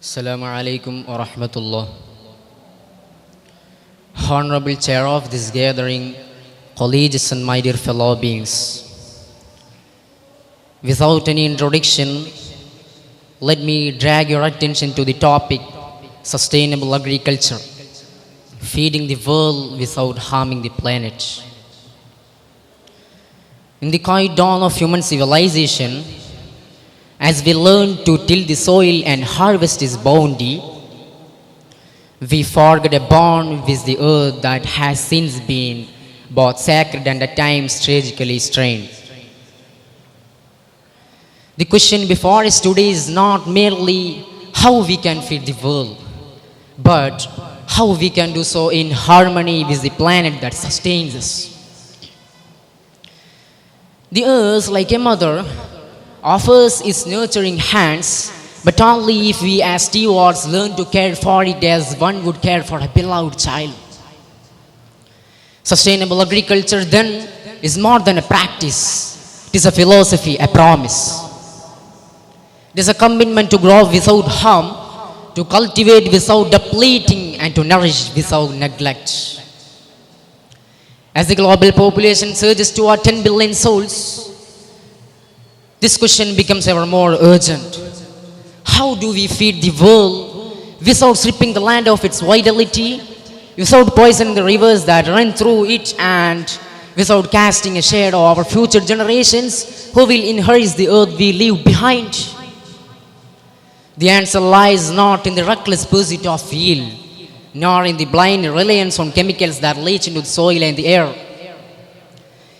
Assalamu alaikum wa rahmatullah. Honorable chair of this gathering, colleagues and my dear fellow beings. Without any introduction, let me drag your attention to the topic sustainable agriculture, feeding the world without harming the planet. In the quiet dawn of human civilization, as we learn to till the soil and harvest its bounty, we forget a bond with the earth that has since been both sacred and at times tragically strained. The question before us today is not merely how we can feed the world, but how we can do so in harmony with the planet that sustains us. The earth, like a mother, offers its nurturing hands, but only if we as stewards learn to care for it as one would care for a beloved child. Sustainable agriculture then is more than a practice. It is a philosophy, a promise. It is a commitment to grow without harm, to cultivate without depleting, and to nourish without neglect. As the global population surges toward 10 billion souls, this question becomes ever more urgent. How do we feed the world without stripping the land of its vitality, without poisoning the rivers that run through it, and without casting a shadow over future generations who will inherit the earth we leave behind? The answer lies not in the reckless pursuit of yield, nor in the blind reliance on chemicals that leach into the soil and the air.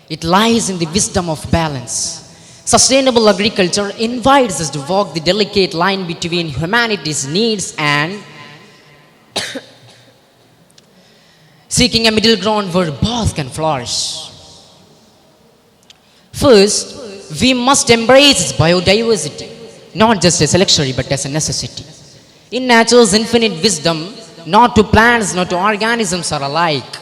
It lies in the wisdom of balance. Sustainable agriculture invites us to walk the delicate line between humanity's needs and seeking a middle ground where both can flourish. First, we must embrace biodiversity, not just as a luxury but as a necessity. In nature's infinite wisdom, not to plants, not to organisms are alike.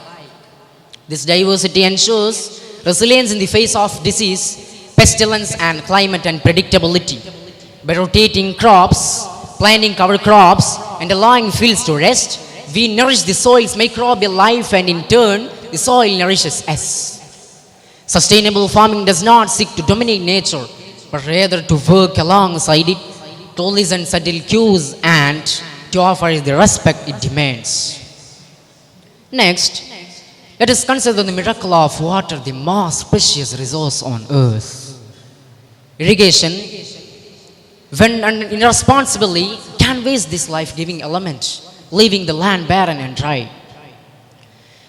This diversity ensures resilience in the face of disease, pestilence and climate unpredictability. By rotating crops, planting cover crops, and allowing fields to rest, we nourish the soil's microbial life, and in turn, the soil nourishes us. Sustainable farming does not seek to dominate nature, but rather to work alongside it, to listen subtle cues, and to offer the respect it demands. Next, let us consider the miracle of water, the most precious resource on earth. Irrigation, when done irresponsibly, can waste this life-giving element, leaving the land barren and dry.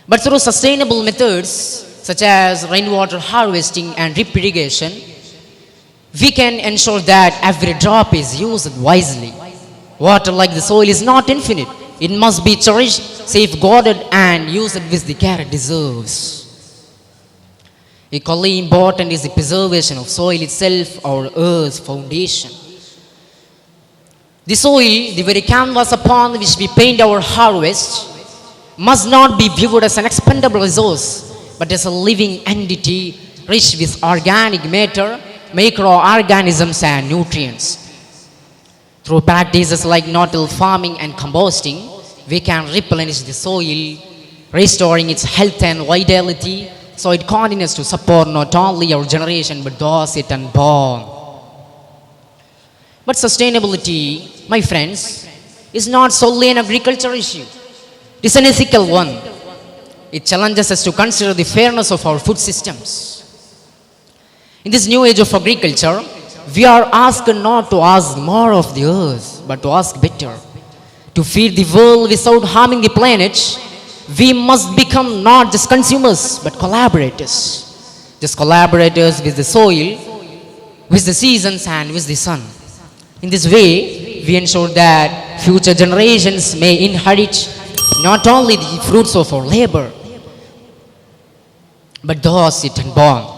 But through sustainable methods, such as rainwater harvesting and drip irrigation, we can ensure that every drop is used wisely. Water, like the soil, is not infinite. It must be cherished, safeguarded, and used with the care it deserves. Equally important is the preservation of soil itself, our earth's foundation. The soil, the very canvas upon which we paint our harvest, must not be viewed as an expendable resource, but as a living entity rich with organic matter, microorganisms, and nutrients. Through practices like no-till farming and composting, we can replenish the soil, restoring its health and vitality, so it continues to support not only our generation but those yet unborn. But sustainability, my friends, is not solely an agriculture issue. It is an ethical one. It challenges us to consider the fairness of our food systems. In this new age of agriculture, we are asked not to ask more of the earth, but to ask better. To feed the world without harming the planet, we must become not just consumers, but collaborators. Just collaborators with the soil, with the seasons, and with the sun. In this way, we ensure that future generations may inherit not only the fruits of our labor, but those yet unborn.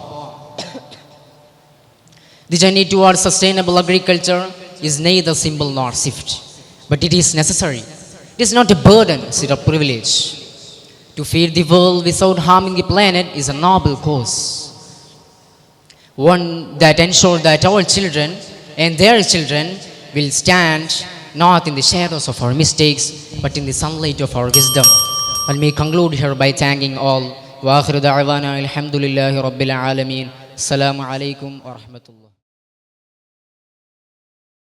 The journey towards sustainable agriculture is neither simple nor swift, but it is necessary. It is not a burden, it is a privilege. To feed the world without harming the planet is a noble cause, one that ensures that our children and their children will stand not in the shadows of our mistakes, but in the sunlight of our wisdom. Let me conclude here by thanking all. Wa akhiru da'wana alhamdulillahi rabbil alameen. Assalamu alaikum wa rahmatullah.